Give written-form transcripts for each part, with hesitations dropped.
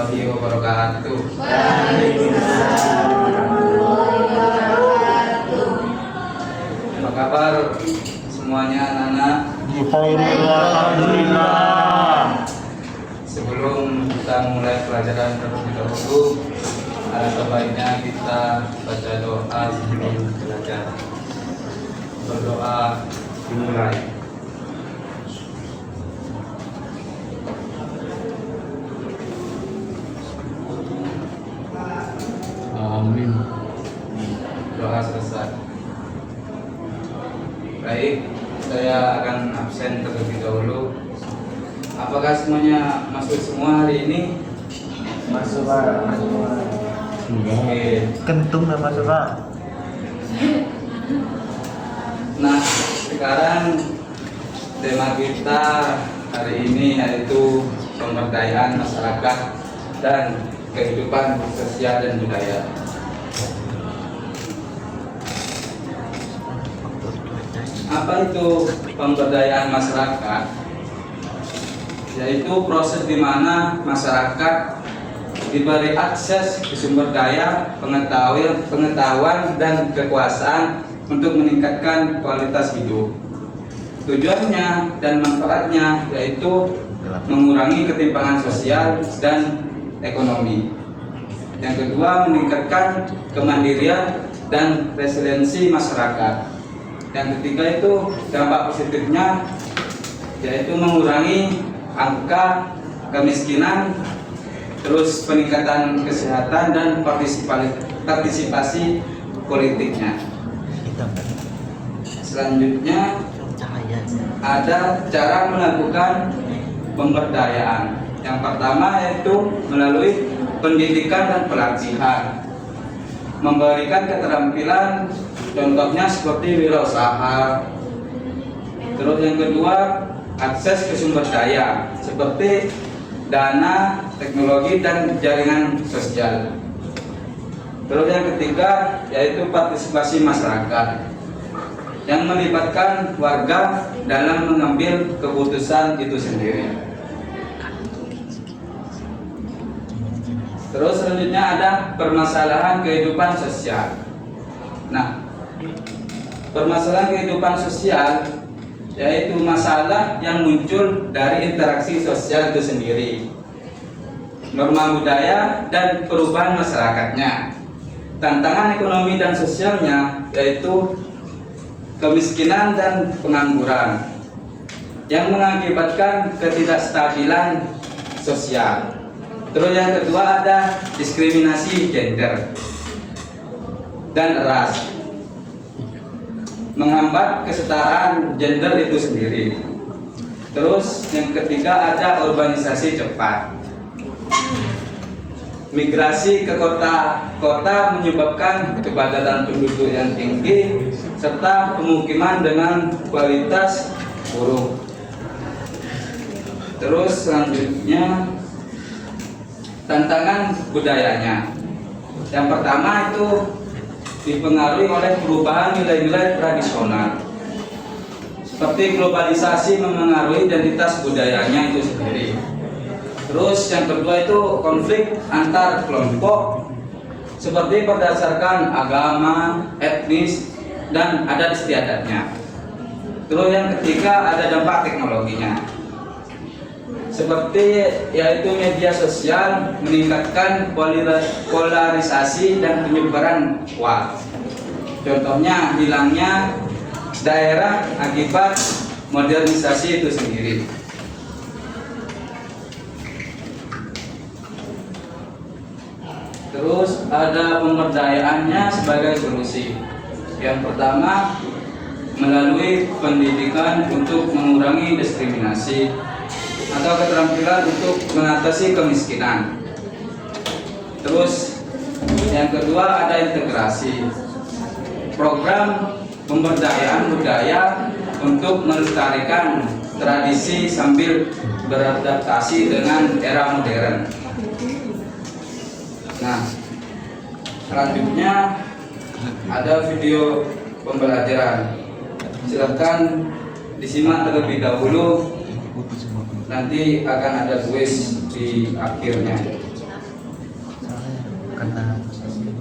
warahmatullahi wabarakatuh. Waalaikumsalam warahmatullahi wabarakatuh. Apa kabar semuanya anak-anak? Alhamdulillah. Sebelum kita mulai pelajaran terlebih dahulu, alangkah baiknya kita baca doa sebelum belajar. Berdoa dimulai. Amin. Doa selesai. Baik, saya akan absen terlebih dahulu. Apakah semuanya masuk semua hari ini? Masuk Pak. Oke. Kentung nama Pak. Nah, sekarang tema kita hari ini yaitu pemberdayaan masyarakat dan kehidupan sosial dan budaya. Apa itu pemberdayaan masyarakat? Yaitu proses di mana masyarakat diberi akses ke sumber daya, pengetahuan dan kekuasaan untuk meningkatkan kualitas hidup. Tujuannya dan manfaatnya yaitu mengurangi ketimpangan sosial dan ekonomi. Yang kedua, meningkatkan kemandirian dan resiliensi masyarakat. Yang ketiga itu dampak positifnya yaitu mengurangi angka kemiskinan, terus peningkatan kesehatan dan partisipasi politiknya. Selanjutnya ada cara melakukan pemberdayaan. Yang pertama yaitu melalui pendidikan dan pelatihan, memberikan keterampilan, contohnya seperti wirausaha. Terus yang kedua, akses ke sumber daya seperti dana, teknologi dan jaringan sosial. Terus yang ketiga yaitu partisipasi masyarakat yang melibatkan warga dalam mengambil keputusan itu sendiri. Terus selanjutnya ada permasalahan kehidupan sosial. Nah, permasalahan kehidupan sosial yaitu masalah yang muncul dari interaksi sosial itu sendiri, norma budaya dan perubahan masyarakatnya. Tantangan ekonomi dan sosialnya yaitu kemiskinan dan pengangguran yang mengakibatkan ketidakstabilan sosial. Terus yang kedua ada diskriminasi gender dan ras, menghambat kesetaraan gender itu sendiri. Terus yang ketiga ada urbanisasi cepat, migrasi ke kota menyebabkan kepadatan penduduk yang tinggi serta pemukiman dengan kualitas buruk. Terus selanjutnya tantangan budayanya. Yang pertama itu dipengaruhi oleh perubahan nilai-nilai tradisional, seperti globalisasi memengaruhi identitas budayanya itu sendiri. Terus yang kedua itu konflik antar kelompok seperti berdasarkan agama, etnis dan adat istiadatnya. Terus yang ketiga ada dampak teknologinya, seperti yaitu media sosial meningkatkan polarisasi dan penyebaran hoax. Contohnya hilangnya daerah akibat modernisasi itu sendiri. Terus ada pemberdayaannya sebagai solusi. Yang pertama melalui pendidikan untuk mengurangi diskriminasi atau keterampilan untuk mengatasi kemiskinan. Terus yang kedua ada integrasi, program pemberdayaan budaya untuk melestarikan tradisi sambil beradaptasi dengan era modern. Nah, selanjutnya ada video pembelajaran. Silakan disimak terlebih dahulu. Nanti akan ada kuis di akhirnya. kata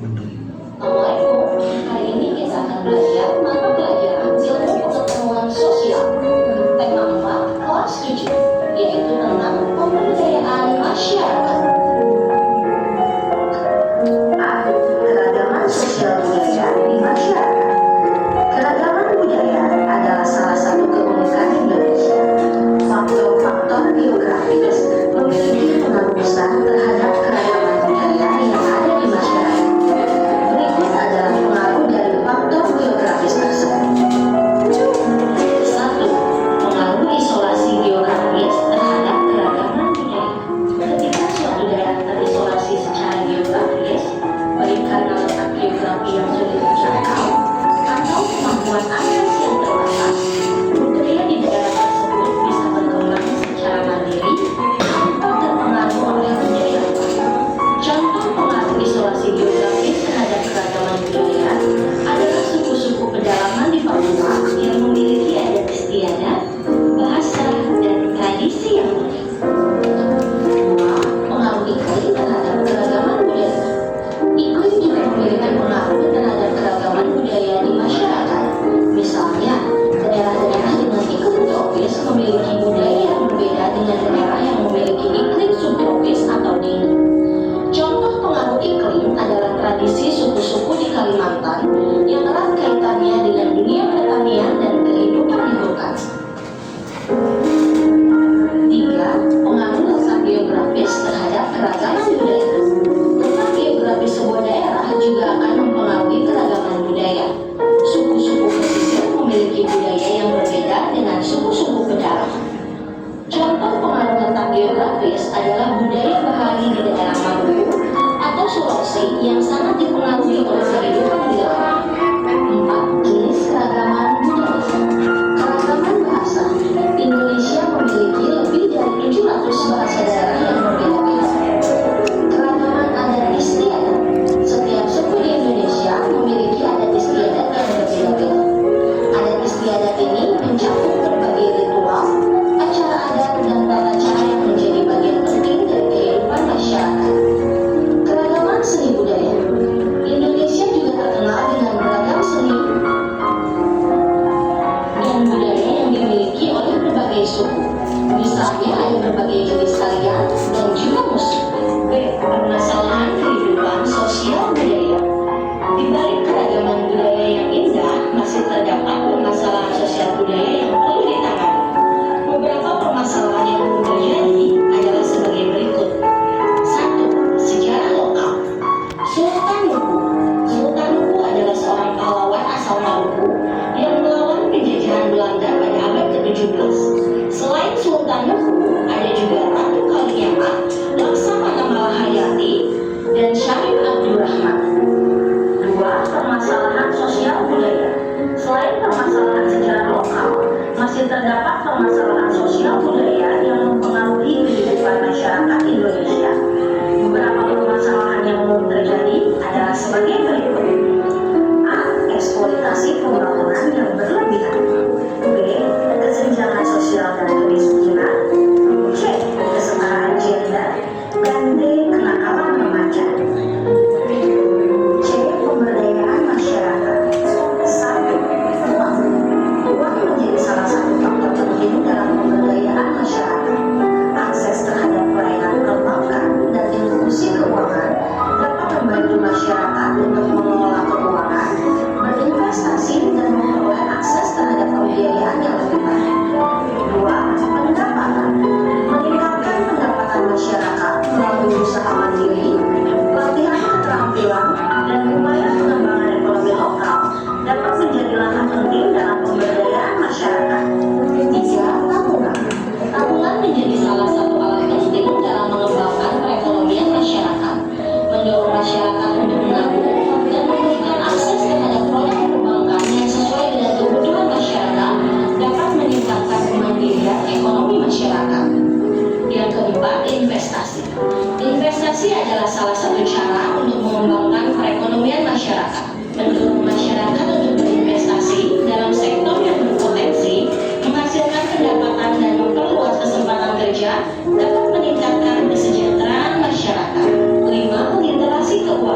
mendung. Assalamualaikum. Hari ini kita akan belajar mata pelajaran ilmu pengetahuan sosial. Tema 4 kelas 7, yaitu tentang pemberdayaan masyarakat. A. Keragaman sosial budaya di masyarakat. Keragaman budaya adalah salah satu keunikan Indonesia. Faktor-faktor geografis memiliki pengaruh besar terhadap keragaman budaya yang ada di masyarakat. Berikut adalah pengaruh dari faktor geografis tersebut. 1. Pengaruh isolasi geografis terhadap keragaman budaya. Ketika suatu daerah terisolasi secara geografis, baik karena letak geografi yang sulit dijangkau atau kemampuan akses yang terbatas, budaya di daerah tersebut bisa berkembang secara mandiri tanpa terpengaruh oleh budaya. Contoh pengaruh isolasi geografis terhadap keragaman budaya adalah suku-suku pedalaman di Papua yang memiliki adat istiadat, bahasa, dan tradisi yang unik. 2. Pengaruh iklim terhadap keragaman budaya. Iklim juga memiliki pengaruh terhadap keragaman budaya di masyarakat. Misalnya, daerah-daerah dengan iklim tropis memiliki budaya yang berbeda dengan daerah yang memiliki iklim subtropis atau dingin. Contoh pengaruh iklim adalah tradisi suku-suku di Kalimantan yang erat kaitannya dengan dunia pertanian dan kehidupan lingkungan. 3. Pengaruh letak geografis terhadap keragaman budaya. Letak geografis sebuah daerah juga akan mempengaruhi keragaman budaya. Suku-suku pesisir memiliki budaya yang berbeda dengan suku-suku pedalaman. Contoh pengaruh letak geografis adalah budaya bahari di daerah Maluku atau Sulawesi yang sangat dipengaruhi oleh kehidupan di laut. 4. Jenis keragaman budaya. Keragaman bahasa. Indonesia memiliki lebih dari 700 bahasa daerah yang berbeda-beda. Keragaman adat istiadat. Setiap suku di Indonesia memiliki adat istiadat yang berbeda-beda. Adat istiadat ini mencakup berbagai ritual, acara adat, dan tata cara yang menjadi bagian penting dari kehidupan masyarakat. Keragaman seni budaya. Indonesia juga terkenal dengan beragam seni dan budaya yang dimiliki oleh berbagai suku. Misalnya ada berbagai jenis tarian dan juga musik. B. Permasalahan kehidupan sosial budaya. Di balik keragaman budaya yang indah, masih terdapat permasalahan sosial budaya yang perlu ditangani. Beberapa permasalahan yang umum terjadi adalah sebagai berikut. 1. Sejarah lokal. Sultan Nuku. Sultan Nuku adalah seorang pahlawan asal Maluku yang melawan penjajahan Belanda pada abad ke-17. Selain Sultan Nuku, ada juga Ratu Kaliyamat, Laksamana Malahayati, dan Syarif Abdurrahman. 2. Permasalahan sosial budaya. Selain permasalahan sejarah lokal, masih terdapat permasalahan sosial budaya yang mempengaruhi kehidupan masyarakat Indonesia. Beberapa permasalahan yang umum terjadi adalah sebagai berikut. A. Eksploitasi pembangunan yang berlebihan. B. Kesenjangan sosial dan kemiskinan. C. Kesetaraan gender. Dan D. Kenakalan remaja. C. Pemberdayaan masyarakat. 1. Uang. Uang menjadi salah satu faktor penting dalam pemberdayaan masyarakat. Akses terhadap pelayanan perbankan dan inklusi keuangan dapat membantu masyarakat untuk mengelola keuangan, berinvestasi, dan memperoleh akses terhadap pembiayaan yang lebih baik. 2. Pendapatan. Meningkatkan pendapatan masyarakat melalui usaha mandiri, pelatihan keterampilan, dan upaya pengembangan ekonomi lokal dapat menjadi langkah penting dalam pemberdayaan masyarakat. 3. Tabungan. Tabungan menjadi salah satu alat penting dalam mengembangkan perekonomian masyarakat, mendorong masyarakat untuk menabung, dan memberikan akses terhadap produk perbankan yang sesuai dengan kebutuhan masyarakat dapat meningkatkan kemandirian ekonomi masyarakat. Yang keempat, investasi. Investasi adalah salah satu cara untuk mengembangkan perekonomian masyarakat, mendorong masyarakat untuk berinvestasi dalam sektor yang berpotensi, menghasilkan pendapatan dan memperluas kesempatan kerja, dapat meningkatkan kesejahteraan masyarakat. 5. Literasi keuangan.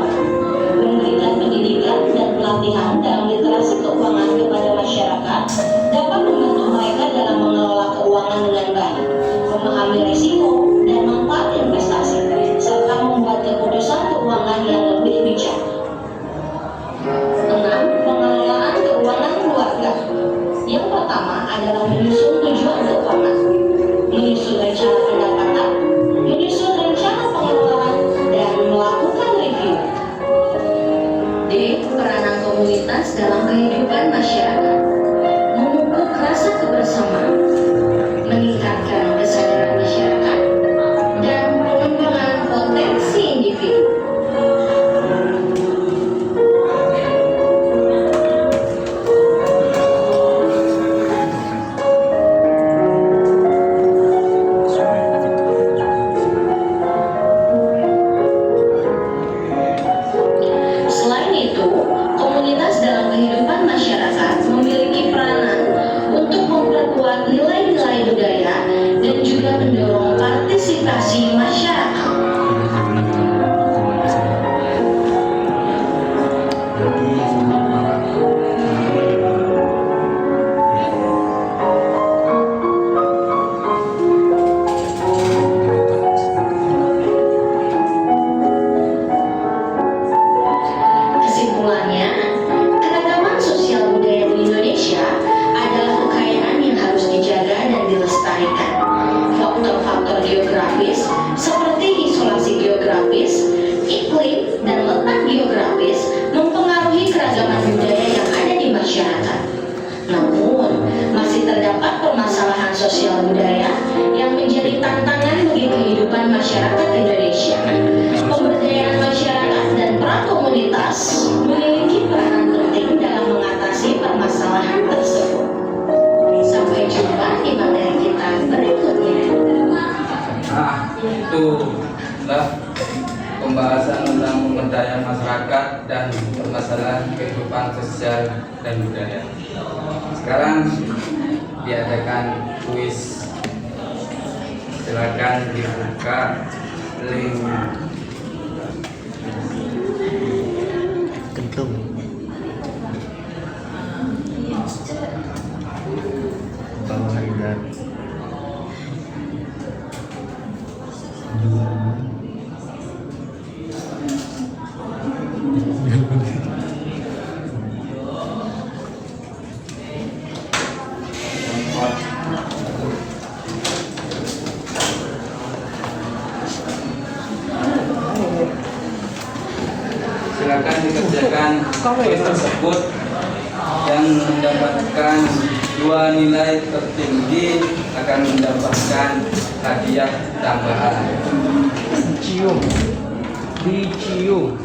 terdapat permasalahan sosial budaya yang menjadi tantangan bagi kehidupan masyarakat Indonesia. Pemberdayaan masyarakat dan peran komunitas memiliki peran penting dalam mengatasi permasalahan tersebut. Sampai jumpa di materi kita berikutnya. Itulah pembahasan tentang pemberdayaan masyarakat dan permasalahan kehidupan sosial dan budaya. Sekarang diadakan kuis. Silakan dibuka link. Kentung. Bawah Haidar. Silakan dikerjakan kuis tersebut. Yang mendapatkan 2 nilai tertinggi akan mendapatkan hadiah tambahan. Dicium,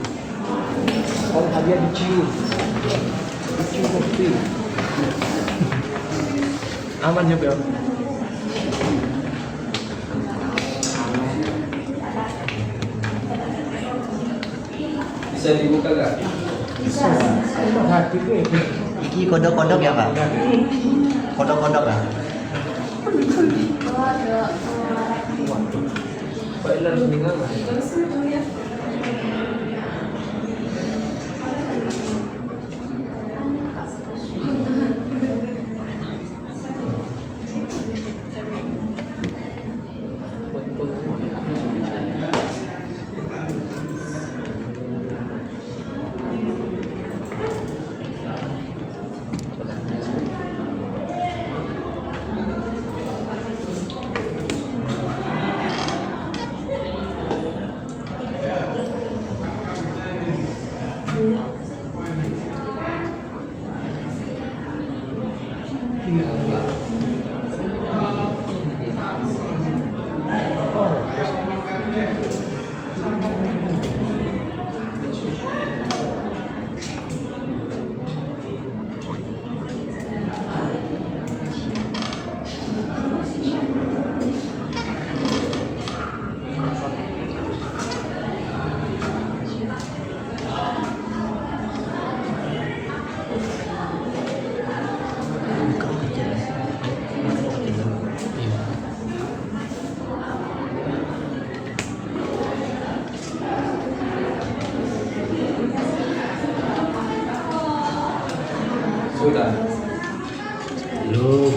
kalau hadiah dicium kopi. Aman ya Bel? Bisa dibuka nggak? Bisa. Hati deh. Iki kodok-kodok ya Pak? Kodok-kodok ya? Pak Ilan meninggal lah. Sudah. Belum.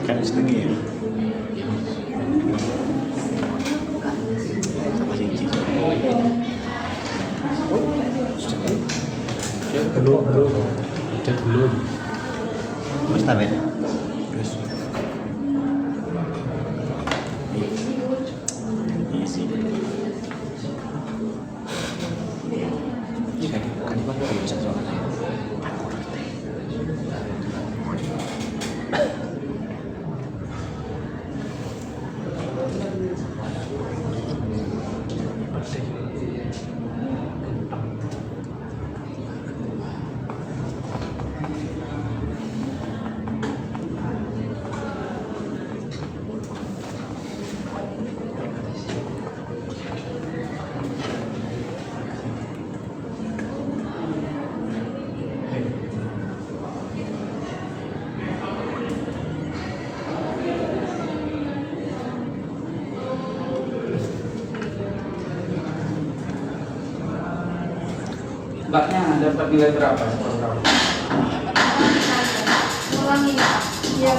Kan setengah ya? Sama siji. Belum. Mas Taben. Iya sih. Kan Bang nggak bisa soalnya. Mbaknya dapat nilai berapa? Ulangi yang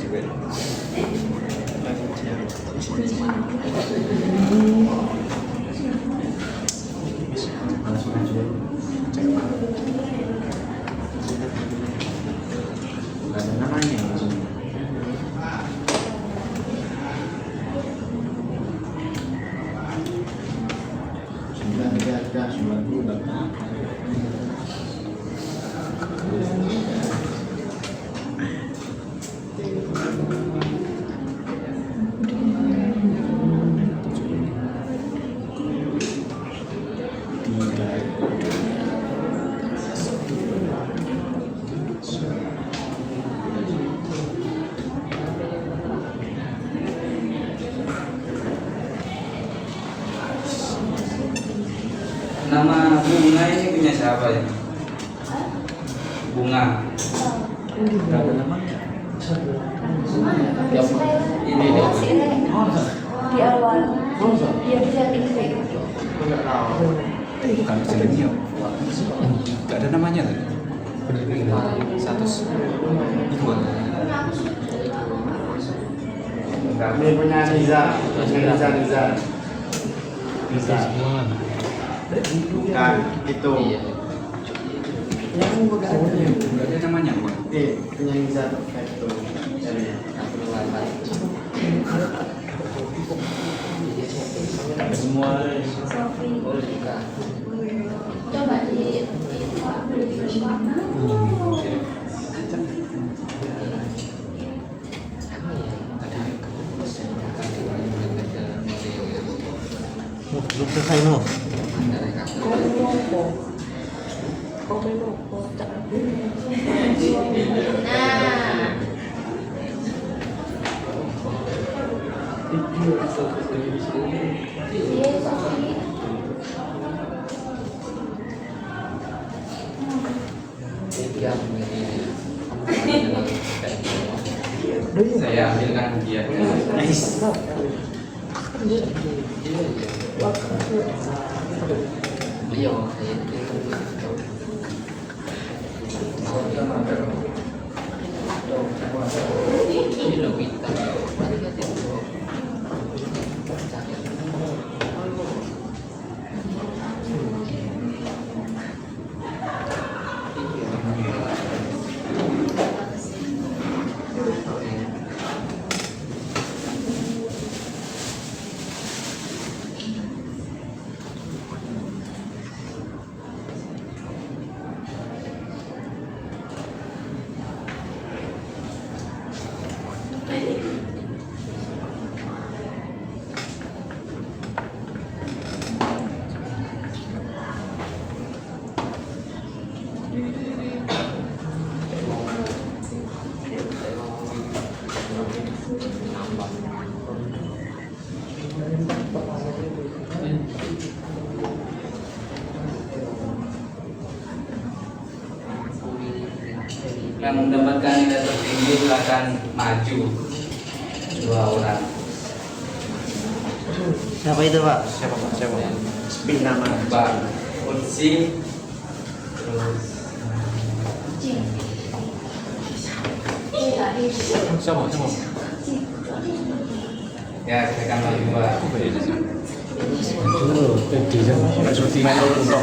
Nggak ada namanya. Nama bunga ini punya siapa ya? Bunga. Nggak ada namanya. Ini dia. Di awal dia bisa tinggi. Bukan Selenio. Gak ada namanya tadi. Status dua. Ini punya Niza, Niza. Bukan, itu. Gak ada namanya bukan. Punya Niza Perfecto. Semua Coba di Belum selesai no. Nah, Saya ambilkan dia. Nice. Yang mendapatkan nilai tertinggi silakan maju. 2 orang. Siapa itu Pak? Siapa Pak? Siapa? Spin nama. Mbak Utsi. Terus Siapa? Siapa? ya silakan maju Mbak. Nggak seperti main untuk.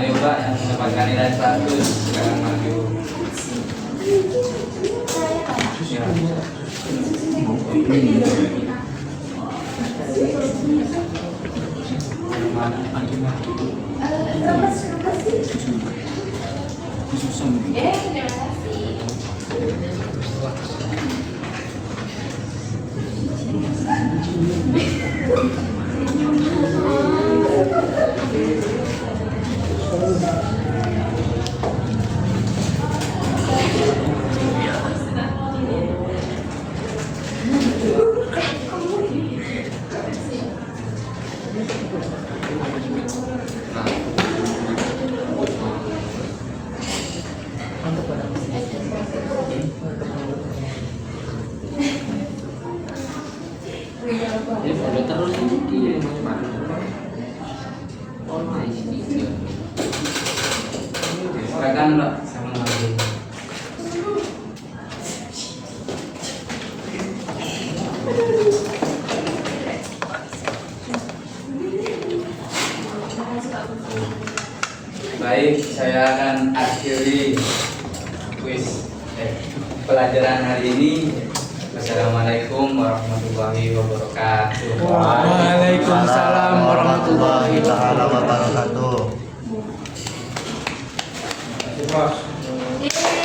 Ayo Mbak yang mendapatkan nilai 100 silakan maju. Ya. terima kasih. Ini udah terus ini macam-macam. Oh, nice. Silakan Mbak. Sama lagi. Baik, saya akan akhiri pelajaran hari ini. Wassalamualaikum warahmatullahi wabarakatuh. Waalaikumsalam warahmatullahi wabarakatuh. Yeay.